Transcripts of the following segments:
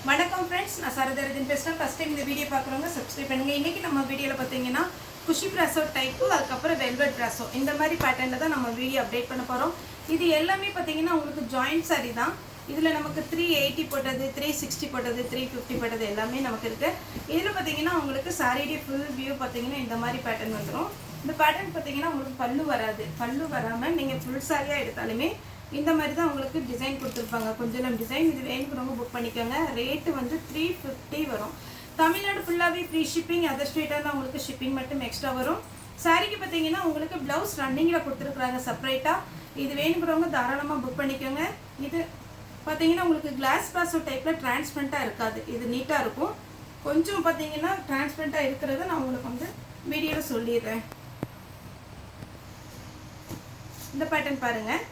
வணக்கம் ஃப்ரெண்ட்ஸ், நான் சரதரதின் பேசுகிறேன். ஃபஸ்ட் டைம் இந்த வீடியோ பார்க்குறவங்க சப்ஸ்கிரைப் பண்ணுங்கள். இன்றைக்கி நம்ம வீடியோவில் பார்த்தீங்கன்னா குஷி ப்ராஸோ டைப்பு, அதுக்கப்புறம் வெல்வெட் ப்ராஸோ இந்த மாதிரி பேட்டர்னில் தான் நம்ம வீடியோ அப்டேட் பண்ண போகிறோம். இது எல்லாமே பார்த்தீங்கன்னா உங்களுக்கு ஜாயிண்ட் சாரி தான். இதில் நமக்கு 380 போட்டது, 360 போட்டது, 350 போட்டது எல்லாமே நமக்கு இருக்குது. இதில் பார்த்தீங்கன்னா உங்களுக்கு சாரியுடைய ஃபுல் வியூ பார்த்தீங்கன்னா இந்த மாதிரி பேட்டர்ன் வந்துடும். இந்த பேட்டர்ன் பார்த்தீங்கன்னா உங்களுக்கு பல்லு வராது. பல்லு வராமல் நீங்கள் ஃபுல் சாரியாக எடுத்தாலுமே இந்த மாதிரி தான் உங்களுக்கு டிசைன் கொடுத்துருப்பாங்க. கொஞ்சம் டிசைன் இது வேணுங்கிறவங்க புக் பண்ணிக்கோங்க. ரேட்டு வந்து 350 வரும். தமிழ்நாடு ஃபுல்லாகவே ஃப்ரீ ஷிப்பிங். அதர் ஸ்டேட்டாக தான் உங்களுக்கு ஷிப்பிங் மட்டும் எக்ஸ்ட்ரா வரும். சாரிக்கு பார்த்தீங்கன்னா உங்களுக்கு ப்ளவுஸ் ரன்னிங்கில் கொடுத்துருக்குறாங்க செப்பரேட்டாக. இது வேணுங்கிறவங்க தாராளமாக புக் பண்ணிக்கோங்க. இது பார்த்தீங்கன்னா உங்களுக்கு கிளாஸ் ப்ராஸோ டைப்பில் டிரான்ஸ்பரண்ட்டாக இருக்காது. இது நீட்டாக இருக்கும். கொஞ்சம் பார்த்தீங்கன்னா டிரான்ஸ்பரண்ட்டாக இருக்கிறத நான் உங்களுக்கு வந்து வீடியோவில் சொல்லிடுறேன். இந்த பேட்டர்ன் பாருங்கள்.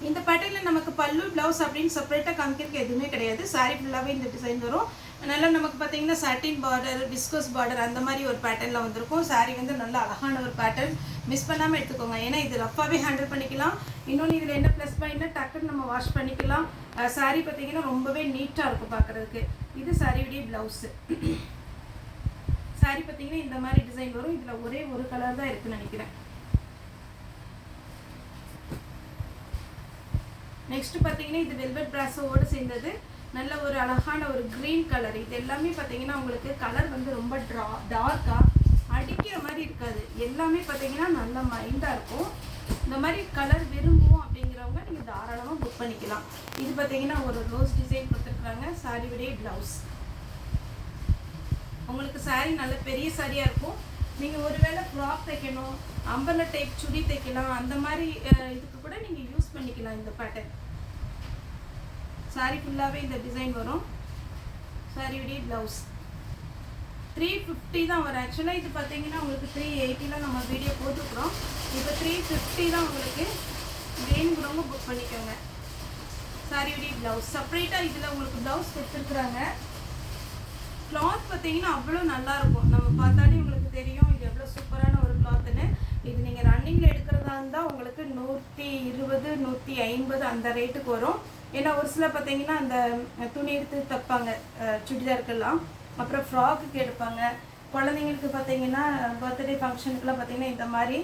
இந்த பேட்டர்னில் நமக்கு பல்லு ப்ளவுஸ் அப்படின்னு செப்பரேட்டாக காமிக்கிறதுக்கு எதுவுமே கிடையாது. சாரி ஃபுல்லாகவே இந்த டிசைன் வரும். நல்லா நமக்கு பார்த்தீங்கன்னா சாட்டின் பார்டர், விஸ்கோஸ் பார்டர் அந்த மாதிரி ஒரு பேட்டர்னில் வந்திருக்கும். சாரி வந்து நல்ல அழகான ஒரு பேட்டர்ன். மிஸ் பண்ணாமல் எடுத்துக்கோங்க. ஏன்னா இது ரஃபாகவே ஹேண்டில் பண்ணிக்கலாம். இன்னொன்று இதில் என்ன ப்ளஸ் பாயிண்ட்னா டக்குன்னு நம்ம வாஷ் பண்ணிக்கலாம். சாரி பார்த்தீங்கன்னா ரொம்பவே நீட்டாக இருக்கும் பார்க்குறதுக்கு. இது சாரியுடைய ப்ளவுஸு. சாரி பார்த்தீங்கன்னா இந்த மாதிரி டிசைன் வரும். இதில் ஒரே ஒரு கலர் தான் இருக்குதுன்னு நினைக்கிறேன். நெக்ஸ்ட் பார்த்தீங்கன்னா இது வெல்வெட் ப்ராஸோடு சேர்ந்தது. நல்ல ஒரு அழகான ஒரு க்ரீன் கலர். இது எல்லாமே பார்த்தீங்கன்னா உங்களுக்கு கலர் வந்து ரொம்ப டார்க்காக அடிக்கிற மாதிரி இருக்காது. எல்லாமே பார்த்தீங்கன்னா நல்ல மைண்டாக இருக்கும். இந்த மாதிரி கலர் விரும்புவோம் அப்படிங்கிறவங்க நீங்கள் தாராளமாக புக் பண்ணிக்கலாம். இது பார்த்தீங்கன்னா ஒரு ரோஸ் டிசைன் கொடுத்துருக்குறாங்க. சாரியுடைய ப்ளவுஸ். உங்களுக்கு சாரி நல்ல பெரிய சாரியாக இருக்கும். நீங்கள் ஒருவேளை ஃப்ராக் தைக்கணும், அம்பர்லா டைப் சுடி தைக்கலாம், அந்த மாதிரி இதுக்கு கூட நீங்கள் யூஸ் பண்ணிக்கலாம். இந்த பேட்டர்ன் சாரி ஃபுல்லாகவே இந்த டிசைன் வரும். சாரியுடைய ப்ளவுஸ் 350 தான் வரும். ஆக்சுவலாக இது பார்த்தீங்கன்னா உங்களுக்கு 380 நம்ம வீடியோ போட்டுக்கிறோம். இப்போ 350 தான் உங்களுக்கு. வேணுங்கிறவங்க புக் பண்ணிக்கோங்க. சாரியுடைய ப்ளவுஸ் செப்பரேட்டாக இதில் உங்களுக்கு ப்ளவுஸ் கொடுத்துருக்குறாங்க. கிளாத் பார்த்தீங்கன்னா அவ்வளோ நல்லாயிருக்கும். நம்ம பார்த்தாலே உங்களுக்கு தெரியும் இது எவ்வளோ சூப்பரான ஒரு கிளாத்துன்னு. இது நீங்கள் ரன்னிங்கில் எடுக்கிறதா இருந்தால் உங்களுக்கு 120, 150 அந்த ரேட்டுக்கு வரும். ஏன்னா ஒரு சில பார்த்தீங்கன்னா அந்த துணி எடுத்து தைப்பாங்க சுடிதாருக்கெல்லாம், அப்புறம் ஃப்ராக்குக்கு எடுப்பாங்க. குழந்தைங்களுக்கு பார்த்தீங்கன்னா பர்த்டே ஃபங்க்ஷனுக்குலாம் பார்த்தீங்கன்னா இந்த மாதிரி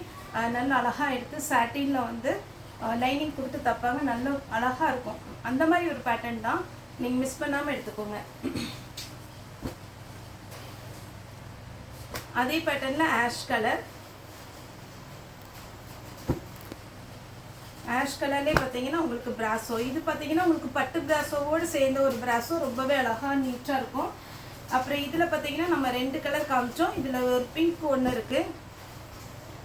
நல்ல அழகாக எடுத்து சாட்டினில் வந்து லைனிங் கொடுத்து தைப்பாங்க. நல்ல அழகாக இருக்கும். அந்த மாதிரி ஒரு பேட்டர்ன் தான். நீங்கள் மிஸ் பண்ணாமல் எடுத்துக்கோங்க. அதே பேட்டர்னில் ஆஷ் கலர்லேயே பார்த்தீங்கன்னா உங்களுக்கு பிராஸோ. இது பார்த்தீங்கன்னா உங்களுக்கு பட்டு பிராஸோவோடு சேர்ந்த ஒரு பிராஸோ. ரொம்பவே அழகாக நீட்டாக இருக்கும். அப்புறம் இதில் பார்த்தீங்கன்னா நம்ம 2 கலர் காமிச்சோம். இதில் ஒரு பிங்க் ஒன்று இருக்குது.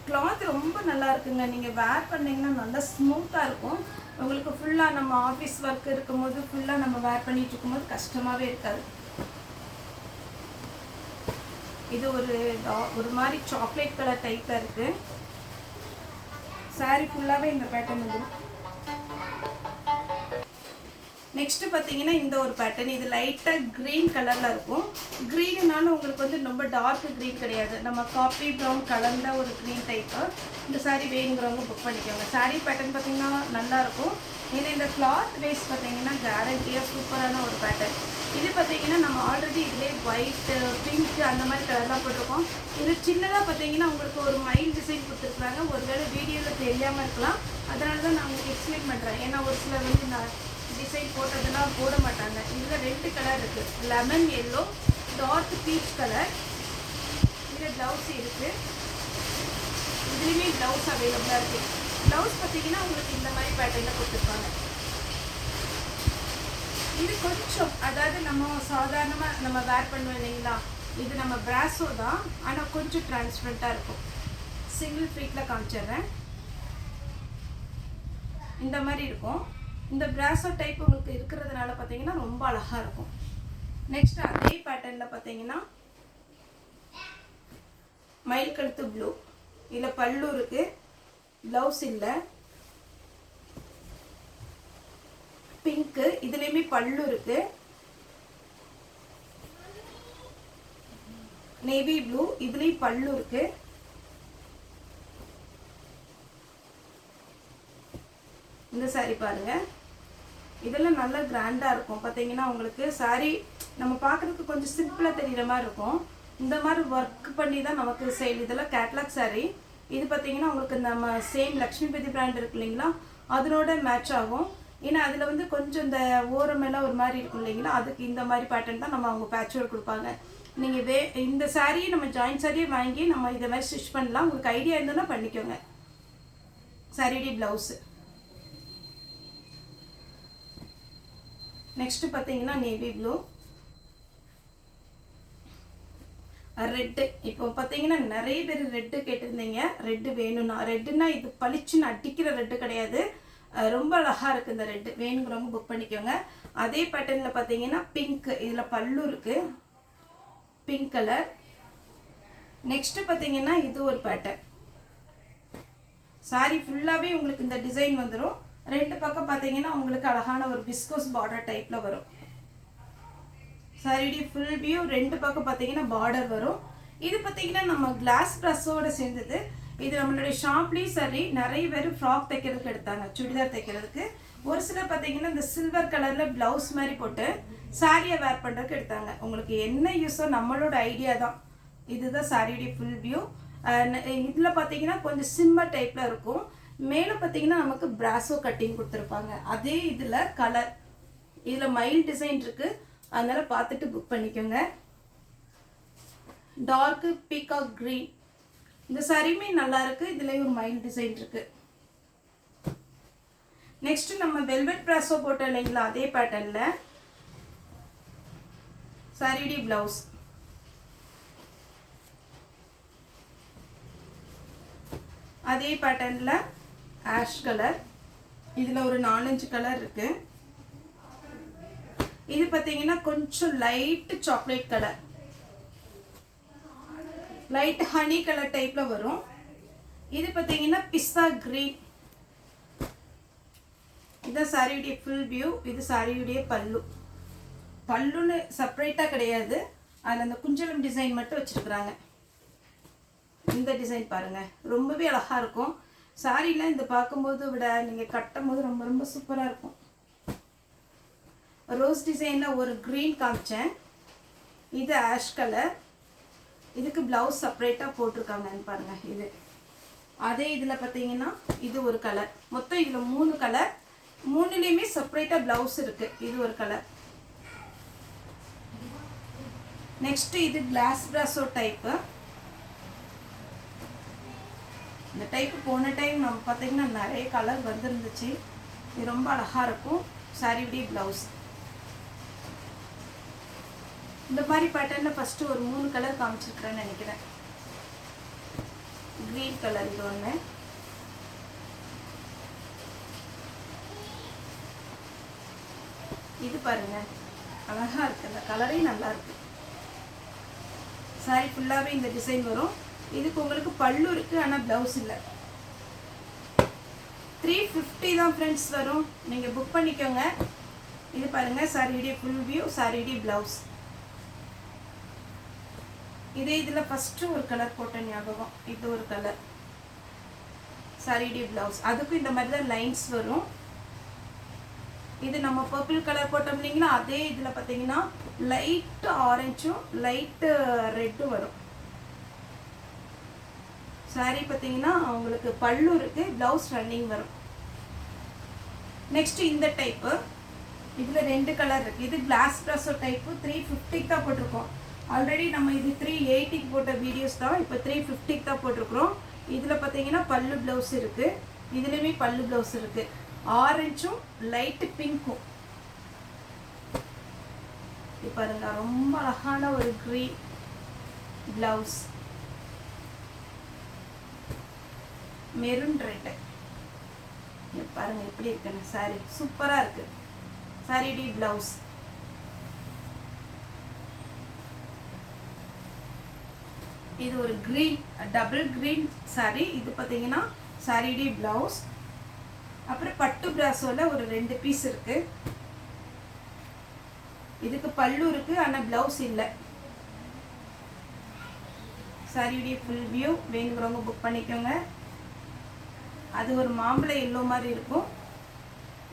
கிளாத் ரொம்ப நல்லா இருக்குங்க. நீங்கள் வேர் பண்ணிங்கன்னா நல்லா ஸ்மூத்தாக இருக்கும். உங்களுக்கு ஃபுல்லாக நம்ம ஆஃபீஸ் ஒர்க் இருக்கும்போது ஃபுல்லாக நம்ம வேர் பண்ணிகிட்டு இருக்கும்போது கஷ்டமாகவே இருக்காது. இது ஒரு மாதிரி சாக்லேட் கலர் டைப்பில் இருக்குது. சாரி ஃபுல்லாகவே இந்த பேட்டர்ன் வந்துடும். நெக்ஸ்ட்டு பார்த்தீங்கன்னா இந்த ஒரு பேட்டர்ன். இது லைட்டாக க்ரீன் கலரில் இருக்கும். க்ரீனுனாலும் உங்களுக்கு வந்து ரொம்ப டார்க் க்ரீன் கிடையாது. நம்ம காஃபி ப்ரௌன் கலர்ந்த ஒரு க்ரீன் டைப்பு. இந்த சாரீ வேணுங்கிறவங்க புக் பண்ணிக்கோங்க. சாரீ பேட்டர்ன் பார்த்தீங்கன்னா நல்லாயிருக்கும். ஏன்னா இந்த கிளாத் வேஸ்ட் பார்த்தீங்கன்னா கேரண்டியாக சூப்பரான ஒரு பேட்டர்ன். இது பார்த்தீங்கன்னா நம்ம ஆல்ரெடி இதிலே ஒயிட்டு, பிங்க் அந்த மாதிரி கலர்லாம் போட்டிருக்கோம். இது சின்னதாக பார்த்தீங்கன்னா உங்களுக்கு ஒரு மைல் டிசைன் கொடுத்துருக்குறாங்க. ஒருவேளை வீடியோவில் தெரியாமல் இருக்கலாம். அதனால தான் நான் உங்களுக்கு எக்ஸ்பிளைன் பண்ணுறேன். ஏன்னா ஒரு சிலர் வந்து நான் டிசைன் போட்டதெல்லாம் போட மாட்டாங்க. இதில் 2 கலர் இருக்குது. Lemon yellow, dark peach colour. இதில் ப்ளவுஸ் இருக்குது. இதுலேயுமே ப்ளவுஸ் அவைலபிளாக இருக்குது. ப்ளவுஸ் பார்த்தீங்கன்னா உங்களுக்கு இந்த மாதிரி பேட்டர்னில் கொடுத்துருப்பாங்க. இது கொஞ்சம் அதாவது நம்ம சாதாரணமாக நம்ம வேர் பண்ணுவோம் இல்லைங்களா, இது நம்ம பிராஸோ தான். ஆனால் கொஞ்சம் டிரான்ஸ்பரண்ட்டாக இருக்கும். சிங்கிள் ஃபீட்டில் காமிச்சிடுறேன். இந்த மாதிரி இருக்கும். இந்த பிராஸோ டைப் உங்களுக்கு இருக்கிறதுனால பார்த்தீங்கன்னா ரொம்ப அழகாக இருக்கும். நெக்ஸ்ட் அதே பேட்டர்னில் பார்த்தீங்கன்னா மயில் கழுத்து ப்ளூ. இதில் பல்லு இருக்குது, ப்ளவுஸ் இல்லை. பிங்க்கு, இதுலேயுமே பல்லு இருக்குது. நேவி ப்ளூ, இதுலேயும் பல்லு இருக்குது. இந்த சாரி பாருங்கள். இதெல்லாம் நல்லா கிராண்டாக இருக்கும். பார்த்தீங்கன்னா உங்களுக்கு saree நம்ம பார்க்குறதுக்கு கொஞ்சம் சிம்பிளாக தெரிகிற மாதிரி இருக்கும். இந்த மாதிரி ஒர்க் பண்ணி தான் நமக்கு சேல். இதெல்லாம் கேட்லாக் saree. இது பார்த்தீங்கன்னா உங்களுக்கு நம்ம சேம் லக்ஷ்மிபதி பிராண்ட் இருக்கு இல்லைங்களா, அதனோட மேட்ச் ஆகும். ஏன்னா அதில் வந்து கொஞ்சம் இந்த ஓரமெல்லாம் ஒரு மாதிரி இருக்கும் இல்லைங்களா, அதுக்கு இந்த மாதிரி பேட்டர்ன் தான் நம்ம அவங்க பேட்ச் ஒர்க் கொடுப்பாங்க. நீங்கள் இந்த சாரியை நம்ம ஜாயின்ட் சாரியை வாங்கி நம்ம இதை மாதிரி ஸ்டிச் பண்ணலாம். உங்களுக்கு ஐடியா இருந்ததுன்னா பண்ணிக்கோங்க. சாரியுடைய ப்ளவுஸு. நெக்ஸ்ட்டு பார்த்தீங்கன்னா நேவி ப்ளூ, ரெட்டு. இப்போ பார்த்தீங்கன்னா நிறைய பேர் ரெட்டு கேட்டிருந்தீங்க. ரெட்டு வேணும்னா, ரெட்டுன்னா இது பளிச்சுன்னு அடிக்கிற ரெட்டு கிடையாது, ரொம்ப அழகாக இருக்குது இந்த ரெட்டு. வேணுங்கிறவங்க புக் பண்ணிக்கோங்க. அதே பேட்டர்னில் பார்த்தீங்கன்னா பிங்க், இதில் பல்லு இருக்குது, பிங்க் கலர். நெக்ஸ்ட்டு பார்த்தீங்கன்னா இது ஒரு பேட்டர்ன். சாரி ஃபுல்லாகவே உங்களுக்கு இந்த டிசைன் வந்துடும். ரெண்டு பக்கம் பார்த்தீங்கன்னா உங்களுக்கு அழகான ஒரு பிஸ்கோஸ் பார்டர் டைப்பில் வரும். சாரியுடைய ஃபுல் வியூ ரெண்டு பக்கம் பார்த்தீங்கன்னா பார்டர் வரும். இது பார்த்தீங்கன்னா நம்ம கிளாஸ் ப்ளஸோடு சேர்ந்தது. இது நம்மளுடைய ஷாப்லேயும் சரி நிறைய பேர் ஃப்ராக் தைக்கிறதுக்கு எடுத்தாங்க, சுடிதார் தைக்கிறதுக்கு. ஒரு சிலர் பார்த்தீங்கன்னா இந்த சில்வர் கலரில் ப்ளவுஸ் மாதிரி போட்டு சாரியை வேர் பண்ணுறதுக்கு எடுத்தாங்க. உங்களுக்கு என்ன யூஸோ நம்மளோட ஐடியா தான். இதுதான் சாரியுடைய ஃபுல் வியூ. இதில் பார்த்தீங்கன்னா கொஞ்சம் சிம்மர் டைப்பில் இருக்கும். மேலே பார்த்தீங்கன்னா நமக்கு பிராசோ கட்டிங் கொடுத்துருப்பாங்க. அதே இதில் கலர், இதில் மயில் டிசைன் இருக்குது, அதனால் பார்த்துட்டு புக் பண்ணிக்கோங்க. டார்க்கு பீகாக் க்ரீன், இந்த சாரியுமே நல்லா இருக்குது. இதுலேயும் ஒரு மயில் டிசைன் இருக்குது. நெக்ஸ்ட் நம்ம வெல்வெட் பிராசோ போட்டோம் இல்லைங்களா, அதே பேட்டர்னில் சாரியுடைய ப்ளவுஸ். அதே பேட்டர்னில் ஆஷ் கலர், இதில் ஒரு 4-5 கலர் இருக்குது. இது பார்த்தீங்கன்னா கொஞ்சம் light chocolate colour, light honey colour டைப்பில் வரும். இது பார்த்தீங்கன்னா பிஸ்தா கிரீன். இதுதான் சாரியுடைய ஃபுல் வியூ. இது சாரியுடைய பல்லு. பல்லுன்னு செப்பரேட்டாக கிடையாது, அதில் அந்த குஞ்சலம் டிசைன் மட்டும் வச்சுருக்குறாங்க. இந்த டிசைன் பாருங்கள், ரொம்பவே அழகாக இருக்கும். சாரிலாம் இந்த பார்க்கும்போது விட நீங்கள் கட்டும் போது ரொம்ப ரொம்ப சூப்பராக இருக்கும். ரோஸ் டிசைனில் ஒரு க்ரீன் காமிச்சேன். இது ஆஷ் கலர். இதுக்கு ப்ளவுஸ் செப்பரேட்டாக போட்டிருக்காங்கன்னு பாருங்கள். இது அதே இதில் பார்த்தீங்கன்னா இது ஒரு கலர். மொத்தம் இதில் 3 கலர், 3லேயுமே செப்பரேட்டாக ப்ளவுஸ் இருக்குது. இது ஒரு கலர். நெக்ஸ்ட்டு இது கிளாஸ் பிராசோ டைப்பு. இந்த டைப்பு போன டைம் நம்ம பார்த்தீங்கன்னா நிறைய கலர் வந்துருந்துச்சு. இது ரொம்ப அழகாக இருக்கும். சாரியுடைய ப்ளவுஸ் இந்த மாதிரி பேட்டர்னில் ஃபஸ்ட்டு ஒரு 3 கலர் காமிச்சிருக்கிறேன்னு நினைக்கிறேன். க்ரீன் கலர் இது ஒன்று, இது பாருங்கள் அழகாக இருக்குது. அந்த கலரே நல்லா இருக்குது. சாரி ஃபுல்லாகவே இந்த டிசைன் வரும். இதுக்கு உங்களுக்கு பல்லு இருக்குது, ஆனால் ப்ளவுஸ் இல்லை. 350 தான் ஃப்ரெண்ட்ஸ் வரும். நீங்கள் புக் பண்ணிக்கோங்க. இது பாருங்கள் சாரியுடைய ஃபுல் வியூ, சாரியுடைய ப்ளவுஸ். இதே இதில் ஃபஸ்ட்டு ஒரு கலர் போட்ட ஞாபகம், இது ஒரு கலர். சாரியுடைய ப்ளவுஸ், அதுக்கும் இந்த மாதிரி தான் லைன்ஸ் வரும். இது நம்ம பர்பிள் கலர் போட்டோம் இல்லைங்களா, அதே இதில் பார்த்தீங்கன்னா லைட்டு ஆரஞ்சும் லைட்டு ரெட்டும் வரும். சாரி பார்த்தீங்கன்னா உங்களுக்கு பல்லு இருக்குது, ப்ளவுஸ் ரன்னிங் வரும். நெக்ஸ்ட்டு இந்த டைப்பு, இதில் 2 கலர் இருக்குது. இது கிளாஸ் ப்ராசோ டைப்பு. 350 தான் போட்டிருக்கோம். ஆல்ரெடி நம்ம இது 380 போட்ட வீடியோஸ் தான், இப்போ 350 தான் போட்டிருக்கிறோம். இதில் பார்த்தீங்கன்னா பல்லு ப்ளவுஸ் இருக்குது, இதுலேயுமே பல்லு ப்ளவுஸ் இருக்குது. ஆரஞ்சும் லைட்டு பிங்க்கும். இப்போ பாருங்க ரொம்ப அழகான ஒரு க்ரீன் ப்ளவுஸ், மெரூன் ரெட்டு. பாருங்க எப்படி இருக்குன்னு. சாரி சூப்பராக இருக்குது. சாரியுடைய ப்ளவுஸ். இது ஒரு க்ரீன், டபுள் க்ரீன் சாரி. இது பார்த்தீங்கன்னா சாரியுடைய ப்ளவுஸ். அப்புறம் பட்டு பிராசோவில் ஒரு 2 பீஸ் இருக்குது. இதுக்கு பல்லு இருக்குது, ஆனால் ப்ளவுஸ் இல்லை. சாரியுடைய ஃபுல் வியூ வேணுங்கிறவங்க புக் பண்ணிக்கோங்க. அது ஒரு மாம்பழ எல்லோ மாதிரி இருக்கும்.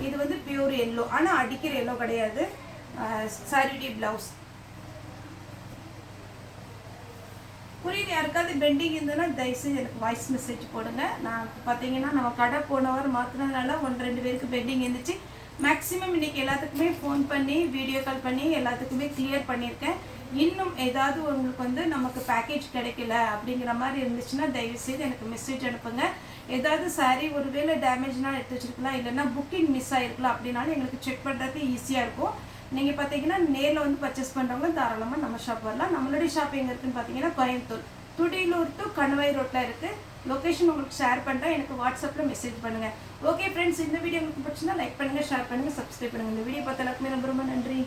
இது வந்து பியூர் எல்லோ, ஆனால் அடிக்கிற எல்லோ கிடையாது. சாரியுடைய ப்ளவுஸ். புரியுது? யாருக்காவது பெண்டிங் இருந்ததுன்னா தயவுசெய்து எனக்கு வாய்ஸ் மெசேஜ் போடுங்க. நான் பார்த்தீங்கன்னா நம்ம கடை போன வாரம் மாற்றினதுனால 1-2 பேருக்கு பெண்டிங் இருந்துச்சு. மேக்ஸிமம் இன்றைக்கி எல்லாத்துக்குமே ஃபோன் பண்ணி வீடியோ கால் பண்ணி எல்லாத்துக்குமே கிளியர் பண்ணியிருக்கேன். இன்னும் ஏதாவது உங்களுக்கு வந்து நமக்கு பேக்கேஜ் கிடைக்கல அப்படிங்கிற மாதிரி இருந்துச்சுன்னா தயவுசெய்து எனக்கு மெசேஜ் அனுப்புங்க. ஏதாவது சாரீ ஒருவேளை டேமேஜ்னால் எடுத்து வச்சுருக்கலாம், இல்லைன்னா புக்கிங் மிஸ் ஆகிருக்கலாம் அப்படின்னாலும் எங்களுக்கு செக் பண்ணுறதுக்கு ஈஸியாக இருக்கும். நீங்கள் பார்த்தீங்கன்னா நேரில் வந்து பர்ச்சேஸ் பண்ணுறவங்க தாராளமாக நம்ம ஷாப் வரலாம். நம்மளுடைய ஷாப் எங்கே இருக்குதுன்னு பார்த்தீங்கன்னா கோயம்புத்தூர் துடியலூர் டு கணவாய் ரோட்டில் இருக்குது. லொக்கேஷன் உங்களுக்கு ஷேர் பண்ணுறேன், எனக்கு வாட்ஸ்அப்பில் மெசேஜ் பண்ணுங்கள். ஓகே ஃப்ரெண்ட்ஸ், இந்த வீடியோ உங்களுக்கு பிடிச்சிருந்தா லைக் பண்ணுங்கள், ஷேர் பண்ணுங்கள், சப்ஸ்கிரைப் பண்ணுங்கள். இந்த வீடியோ பார்த்த எல்லாருக்குமே ரொம்ப ரொம்ப நன்றி.